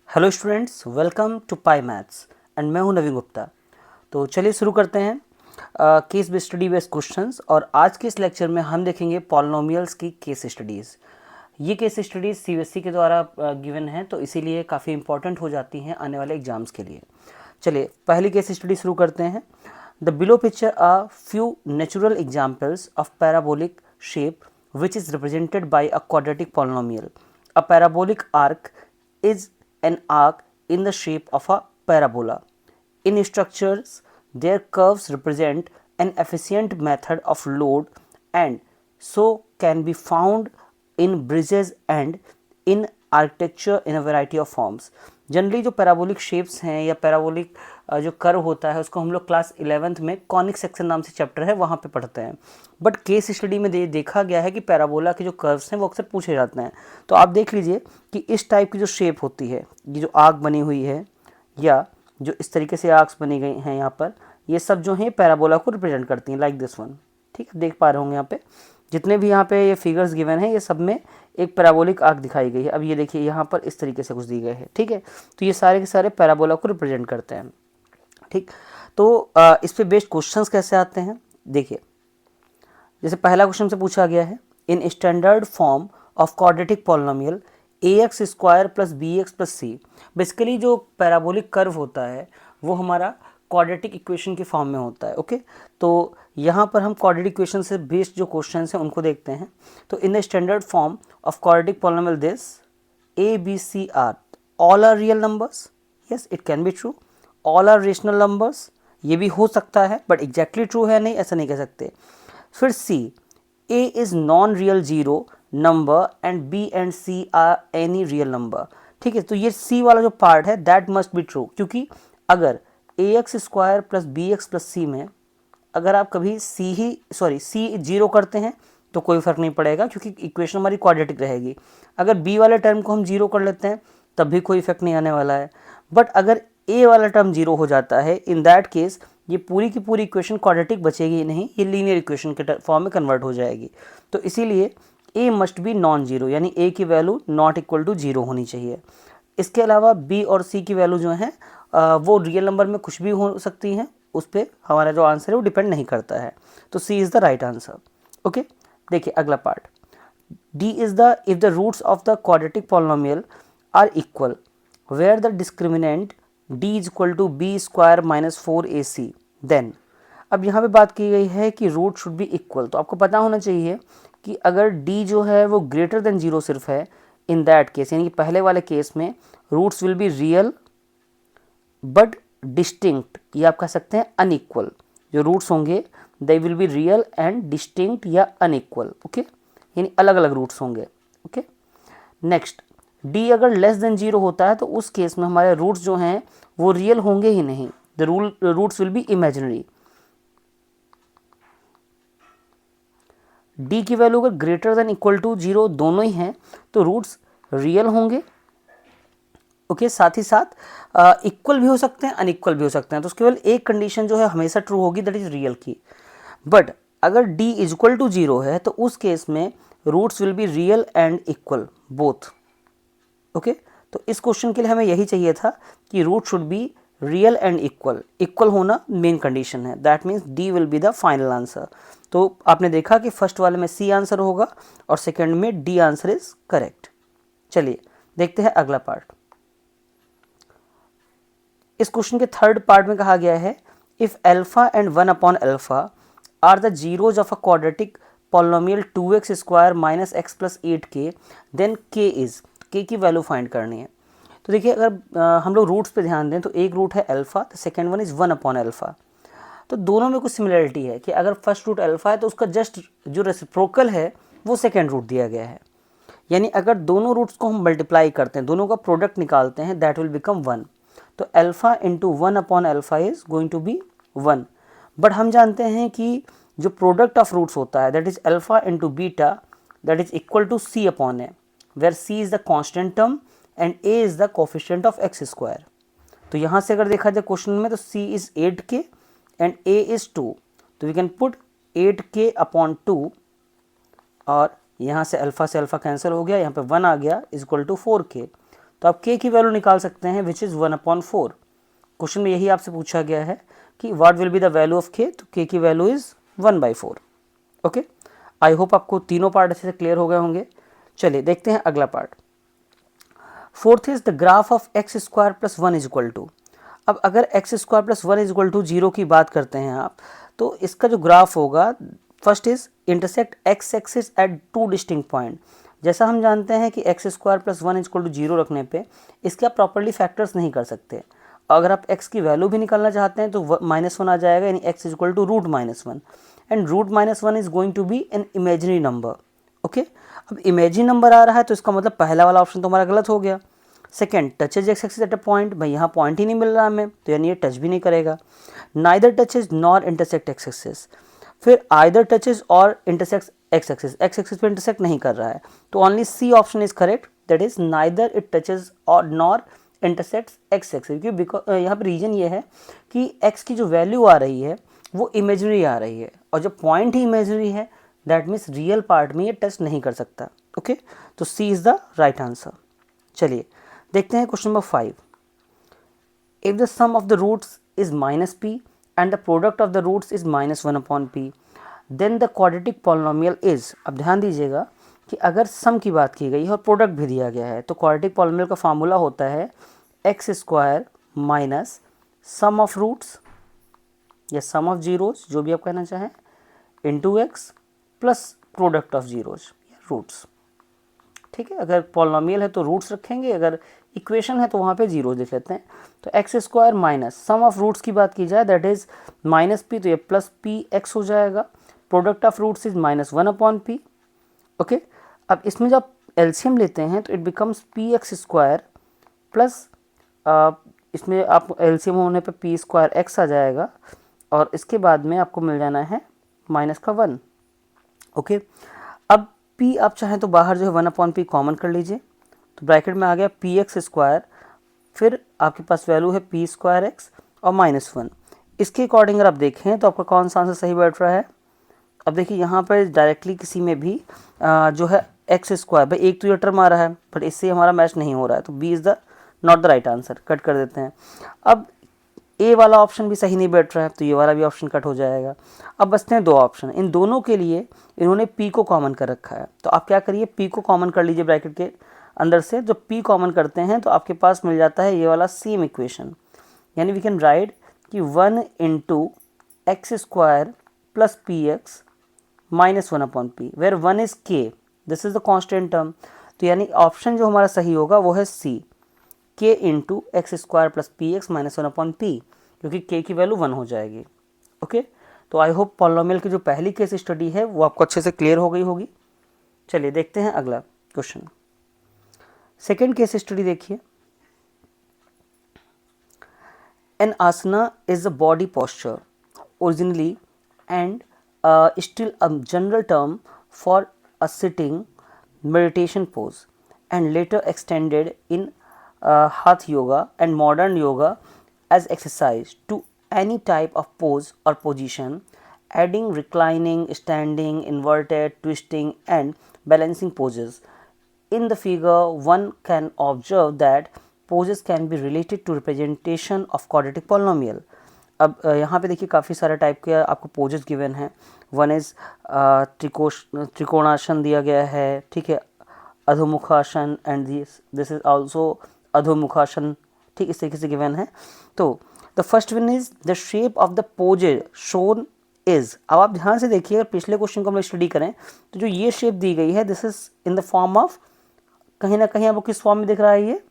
Hello students, welcome to pi maths and मैं हूं नवीन गुप्ता। तो चलिए शुरू करते हैं case based study based questions. और आज के इस लेक्चर में हम देखेंगे पॉलिनोमियल्स की केस स्टडीज़। ये केस स्टडीज़ सीबीएसई के द्वारा गिवन हैं, तो इसीलिए काफ़ी इंपॉर्टेंट हो जाती हैं आने वाले एग्जाम्स के लिए। चलिए पहली केस स्टडी शुरू करते हैं। The below picture are few natural examples of parabolic shape which is represented by a quadratic polynomial. A parabolic arc is an arc in the shape of a parabola. In structures, their curves represent an efficient method of load and so can be found in bridges and in architecture in a variety of forms. Generally जो parabolic shapes हैं या parabolic जो curve होता है उसको हम लोग class 11th में कॉनिक सेक्शन नाम से चैप्टर है वहाँ पे पढ़ते हैं। बट केस स्टडी में देखा गया है कि पैराबोला के जो कर्व्स हैं वो अक्सर पूछे जाते हैं। तो आप देख लीजिए कि इस टाइप की जो शेप होती है, ये जो आर्क बनी हुई है या जो इस तरीके से आर्क्स बनी गई हैं यहाँ पर, ये सब जो हैं पैराबोला को रिप्रेजेंट करती हैं, लाइक दिस वन। ठीक है, देख पा रहे होंगे यहाँ पे जितने भी यहाँ पे ये फिगर्स गिवन हैं ये सब में एक पैराबोलिक आर्क दिखाई गई है। अब ये देखिए यहाँ पर इस तरीके से कुछ दी गए हैं। ठीक है, तो ये सारे के सारे पैराबोला को रिप्रेजेंट करते हैं। ठीक, तो इस पे बेस्ड क्वेश्चंस कैसे आते हैं देखिए। जैसे पहला क्वेश्चन से पूछा गया है, in standard form of quadratic polynomial ax square plus bx plus c। Basically जो पैराबोलिक कर्व होता है वो हमारा क्वाड्रेटिक इक्वेशन के फॉर्म में होता है। ओके, तो यहाँ पर हम क्वाड्रेटिक इक्वेशन से बेस्ड जो क्वेश्चन हैं उनको देखते हैं। तो in the standard form of quadratic polynomial this a b c are all are real numbers. Yes, it can be true. All are rational numbers, ये भी हो सकता है बट एग्जैक्टली ट्रू है नहीं, ऐसा नहीं कह सकते। फिर C, a is non real zero number and b and c are any real number. ठीक है, तो ये c वाला जो पार्ट है दैट मस्ट बी ट्रू, क्योंकि अगर ax square plus bx plus c में अगर आप कभी c जीरो करते हैं तो कोई फर्क नहीं पड़ेगा, क्योंकि इक्वेशन हमारी क्वाड्रेटिक रहेगी। अगर b वाले टर्म को हम जीरो कर लेते हैं तब भी कोई इफेक्ट नहीं आने वाला है। बट अगर a वाला टर्म जीरो हो जाता है, इन दैट केस ये पूरी की पूरी इक्वेशन क्वाड्रेटिक बचेगी नहीं, ये लीनियर इक्वेशन के फॉर्म में कन्वर्ट हो जाएगी। तो इसीलिए a must be non zero, यानी a की value not equal to zero होनी चाहिए। इसके अलावा b और c की वैल्यू जो है वो रियल नंबर में कुछ भी हो सकती हैं, उस पर हमारा जो आंसर है वो डिपेंड नहीं करता है। तो c is the right answer. Okay, देखिए अगला part, d is the if the roots of the quadratic polynomial are equal where the discriminant d is equal to b square minus 4ac then. अब यहाँ पे बात की गई है कि रूट शुड बी इक्वल, तो आपको पता होना चाहिए कि अगर d जो है वो ग्रेटर देन जीरो सिर्फ है, इन दैट केस यानी कि पहले वाले केस में roots will be real but distinct, ये आप कह सकते हैं अनइक्वल। जो रूट्स होंगे they will be real and distinct या अनइक्वल। ओके, यानी अलग अलग रूट्स होंगे। ओके, नेक्स्ट, d अगर लेस देन जीरो होता है तो उस केस में हमारे रूट्स जो हैं वो रियल होंगे ही नहीं, the roots will be imaginary. d की वैल्यू अगर greater than equal to zero दोनों ही हैं तो रूट्स रियल होंगे। ओके, साथ ही साथ इक्वल भी हो सकते हैं, अनइक्वल भी हो सकते हैं। तो केवल एक कंडीशन जो है हमेशा ट्रू होगी, दैट इज रियल की। बट अगर d is equal to zero है तो उस केस में roots will be real and equal both. Okay, तो इस क्वेश्चन के लिए हमें यही चाहिए था कि root should be real and equal. Equal होना मेन कंडीशन है, that means D will be the final answer. तो आपने देखा कि फर्स्ट वाले में सी आंसर होगा और सेकेंड में डी आंसर इज करेक्ट। चलिए देखते हैं अगला पार्ट। इस क्वेश्चन के थर्ड पार्ट में कहा गया है, if alpha and 1 upon alpha are the zeros of a quadratic polynomial 2x square minus x plus 8k then k is, k की वैल्यू फाइंड करनी है। तो देखिए अगर हम लोग रूट्स पे ध्यान दें तो एक रूट है alpha, the second one is 1 upon alpha. तो दोनों में कुछ सिमिलरिटी है कि अगर फर्स्ट रूट अल्फा है तो उसका जस्ट जो रेसिप्रोकल है वो सेकेंड रूट दिया गया है। यानी अगर दोनों रूट्स को हम मल्टीप्लाई करते हैं, दोनों का प्रोडक्ट निकालते हैं, दैट विल बिकम 1। तो alpha into 1 upon alpha is going to be 1। But हम जानते हैं कि जो प्रोडक्ट ऑफ रूट्स होता है that is alpha into beta that is equal to c upon a, where c is the constant term and a is the coefficient of x square. तो यहाँ से अगर देखा जाए क्वेश्चन में तो सी is 8k and a is 2, तो we can put 8k upon 2 और यहाँ से अल्फा कैंसिल हो गया, यहाँ पे 1 आ गया इज इक्वल टू 4k। तो आप k की वैल्यू निकाल सकते हैं विच इज़ 1/4। क्वेश्चन में यही आपसे पूछा गया है कि what will be the value of k, तो k की value is 1/4। Okay, I hope आपको तीनों पार्ट अच्छे से क्लियर हो गए होंगे। चलिए देखते हैं अगला part. Fourth is the graph of x square plus 1 is equal to. अब अगर x square plus 1 is equal to 0 की बात करते हैं आप, तो इसका जो ग्राफ होगा, first is intersect x axis at 2 distinct point. जैसा हम जानते हैं कि x square plus 1 is equal to 0 रखने पे इसके आप प्रॉपर्ली फैक्टर्स नहीं कर सकते। अगर आप x की वैल्यू भी निकालना चाहते हैं तो -1 आ जाएगा, यानी x is equal to √-1, and √-1 is going to be an imaginary number. Okay, अब इमेजिनरी नंबर आ रहा है तो इसका मतलब पहला वाला ऑप्शन तो हमारा गलत हो गया। Second, touches x axis at a point, भाई यहाँ पॉइंट ही नहीं मिल रहा हमें, तो यानी ये टच भी नहीं करेगा। Neither touches nor intersect x axis, फिर आइदर टचेज और इंटरसेक्ट एक्स एक्सिस पे इंटरसेक्ट नहीं कर रहा है, तो only C option is correct, that is neither it touches और नॉर इंटरसेक्ट एक्स एक्सिस। क्योंकि बिकॉज यहाँ पर रीजन ये है कि x की जो वैल्यू आ रही है वो इमेजनरी आ रही है, और जब पॉइंट ही इमेजनरी है दैट मीन्स रियल पार्ट में ये टच नहीं कर सकता। ओके, तो सी इज द राइट आंसर। चलिए देखते हैं question number 5। If the sum of the roots is -p and the product of the roots is -1/p, then the quadratic polynomial is. अब ध्यान दीजिएगा कि अगर सम की बात की गई है और प्रोडक्ट भी दिया गया है, तो क्वाड्रेटिक पॉलिनोमियल का फार्मूला होता है x square minus sum of roots या सम ऑफ जीरोज, जो भी आप कहना चाहें, into x plus product of zeros या रूट्स। ठीक है, अगर पॉलिनोमियल है तो रूट्स रखेंगे, अगर इक्वेशन है तो वहाँ पे जीरोज लिख लेते हैं। तो x square minus sum of roots की बात की जाए दैट इज -p, तो ये +p(x) हो जाएगा। Product of roots is -1/p। Okay, अब इसमें जब एलसीएम लेते हैं तो इट बिकम्स px² प्लस इसमें आप एलसीएम होने पे p² x आ जाएगा, और इसके बाद में आपको मिल जाना है -1। ओके, अब p आप चाहें तो बाहर जो है 1/p कॉमन कर लीजिए, तो ब्रैकेट में आ गया px², फिर आपके पास वैल्यू है p²x और -1। इसके अकॉर्डिंग अगर आप देखें तो आपका कौन सा आंसर सही बैठ रहा है। अब देखिए यहाँ पर डायरेक्टली किसी में भी जो है x², भाई एक तो ये टर्म आ रहा है बट इससे हमारा मैच नहीं हो रहा है, तो b is the not the right answer, cut कर देते हैं। अब ए वाला ऑप्शन भी सही नहीं बैठ रहा है, तो ये वाला भी ऑप्शन कट हो जाएगा। अब बचते हैं दो ऑप्शन, इन दोनों के लिए इन्होंने p को कॉमन कर रखा है, तो आप क्या करिए p को कॉमन कर लीजिए ब्रैकेट के अंदर से। जब p कॉमन करते हैं तो आपके पास मिल जाता है ये वाला सेम इक्वेशन, यानी वी कैन राइट कि 1 × x² plus px -1/p, where 1 is k, this is the constant term. तो यानी ऑप्शन जो हमारा सही होगा वो है सी, k × x² plus px -1/p, क्योंकि k की वैल्यू 1 हो जाएगी। ओके, तो आई होप पॉलिनोमियल की जो पहली केस स्टडी है वो आपको अच्छे से क्लियर हो गई होगी। चलिए देखते हैं अगला क्वेश्चन। सेकेंड केस स्टडी देखिए। An asana is a body posture originally and still a general term for a sitting meditation pose, and later extended in Hatha yoga and modern yoga as exercise to any type of pose or position, adding reclining, standing, inverted, twisting and balancing poses. In the figure, one can observe that poses can be related to representation of quadratic polynomial. अब यहाँ पे देखिए काफ़ी सारे type के आपको poses given हैं। One is trikonasana दिया गया है, ठीक है, adhomukhasana, and this is also adhomukhasana, ठीक, इस तरीके से गिवन है। तो the first one is the shape of the poses shown is. अब आप ध्यान से देखिए, अगर पिछले क्वेश्चन को हम स्टडी करें तो जो ये शेप दी गई है this is in the form of, कहीं ना कहीं आपको किस फॉर्म में दिख रहा है ये,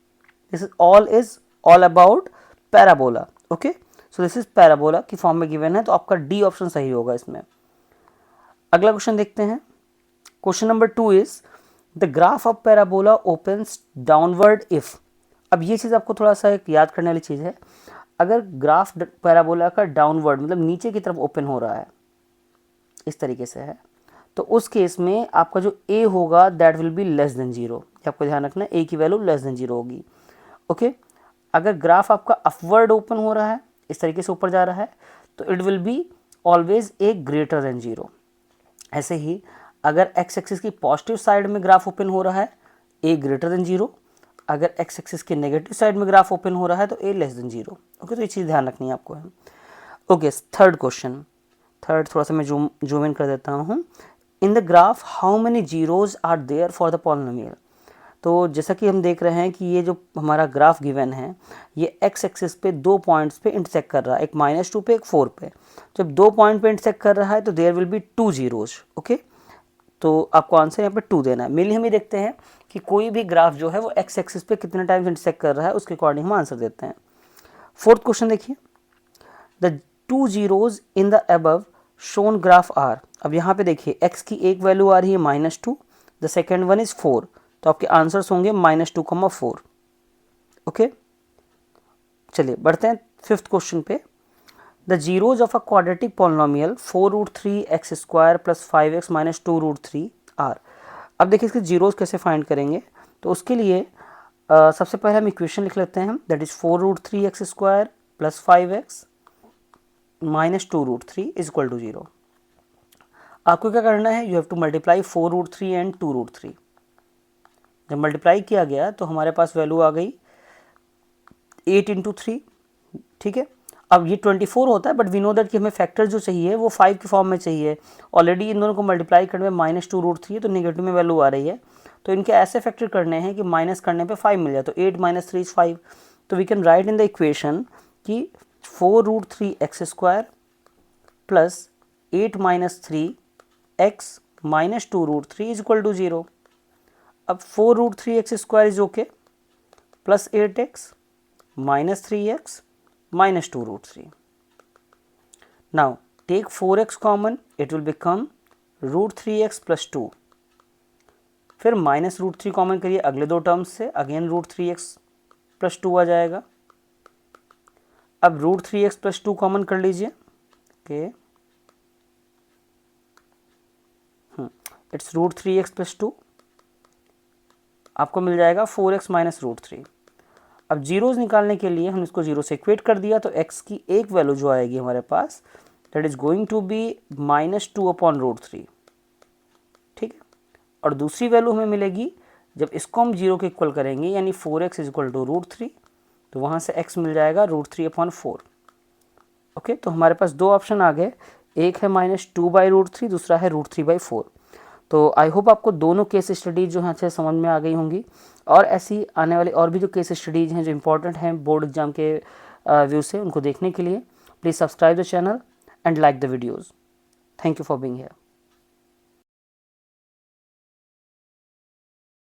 this is all about parabola. Okay, so this is parabola की फॉर्म में गिवन है, तो आपका डी ऑप्शन सही होगा इसमें। अगला क्वेश्चन देखते हैं। Question number 2 is the graph of parabola opens downward if. अब ये चीज़ आपको थोड़ा सा एक याद करने वाली चीज़ है। अगर ग्राफ पैराबोला का डाउनवर्ड मतलब नीचे की तरफ ओपन हो रहा है, इस तरीके से है, तो उस केस में आपका जो a होगा that will be less than 0। आपको ध्यान रखना है, a की वैल्यू लेस देन 0 होगी। ओके, अगर ग्राफ आपका अपवर्ड ओपन हो रहा है, इस तरीके से ऊपर जा रहा है, तो it will be always a greater than 0। ऐसे ही अगर एक्स एक्सिस की पॉजिटिव साइड में ग्राफ ओपन हो रहा है, ए ग्रेटर देन 0, अगर एक्स एक्सिस के नेगेटिव साइड में ग्राफ ओपन हो रहा है तो a लेस देन 0। ओके, तो ये चीज़ ध्यान रखनी है आपको है। ओके, थर्ड क्वेश्चन, थर्ड थोड़ा सा मैं जूम इन कर देता हूँ। In the graph how many zeros are there for the polynomial. तो जैसा कि हम देख रहे हैं कि ये जो हमारा ग्राफ गिवन है ये एक्स एक्सिस पे 2 पॉइंट्स पे इंटरसेक्ट कर रहा है, एक -2 पे एक 4 पे। जब 2 पॉइंट पे इंटरसेक्ट कर रहा है तो there will be 2 zeros. Okay, तो आपको आंसर यहाँ पे 2 देना है। मेनली हम ये देखते हैं कि कोई भी ग्राफ जो है वो एक्स एक्सिस पे कितने टाइम्स इंटरसेक्ट कर रहा है, उसके अकॉर्डिंग हम आंसर देते हैं। फोर्थ क्वेश्चन देखिए, the 2 zeros in the above shown graph are. अब यहाँ पे देखिए x की एक वैल्यू आ रही है -2, द सेकेंड वन इज 4, तो आपके आंसर्स होंगे -2, 4। ओके, चलिए बढ़ते हैं फिफ्थ क्वेश्चन पे। The zeros of a quadratic polynomial 4√3x² + 5x - 2√3 are. अब देखिए इसके जीरोज कैसे फाइंड करेंगे, तो उसके लिए सबसे पहले हम इक्वेशन लिख लेते हैं, दैट इज 4√3x² + 5x - 2√3 = 0। आपको क्या करना है, you have to multiply 4√3 and 2√3। जब मल्टीप्लाई किया गया तो हमारे पास वैल्यू आ गई 8 × 3। ठीक है, अब ये 24 होता है, बट वी नो दैट कि हमें फैक्टर जो चाहिए वो 5 के फॉर्म में चाहिए। ऑलरेडी इन दोनों को मल्टीप्लाई करने में -2√3 है तो नेगेटिव में वैल्यू आ रही है, तो इनके ऐसे फैक्टर करने हैं कि माइनस करने पे 5 मिल जाए, तो 8 - 3 = 5। तो we can write in the equation कि 4√3x² + 8 - 3x - 2√3 = 0। अब 4√3x² is okay, plus 8x - 3x - 2√3। Now take 4x common, it will become √3x + 2। फिर -√3 कॉमन करिए अगले दो टर्म्स से, अगेन √3x + 2 आ जाएगा। अब √3x + 2 कॉमन कर लीजिए, ओके, इट्स √3x + 2, आपको मिल जाएगा 4x - √3। अब जीरोज निकालने के लिए हम इसको जीरो से इक्वेट कर दिया, तो x की एक वैल्यू जो आएगी हमारे पास, that is going to be -2/√3। ठीक है, और दूसरी वैल्यू हमें मिलेगी जब इसको हम जीरो के इक्वल करेंगे, यानी 4x = √3, तो वहाँ से x मिल जाएगा √3/4। ओके, तो हमारे पास दो ऑप्शन आ गए, एक है -2/√3, दूसरा है √3/4। तो आई होप आपको दोनों केस स्टडीज जो हैं अच्छे समझ में आ गई होंगी, और ऐसी आने वाली और भी जो केस स्टडीज हैं जो इंपॉर्टेंट हैं बोर्ड एग्जाम के व्यू से, उनको देखने के लिए please subscribe the channel and like the videos. Thank you for being here.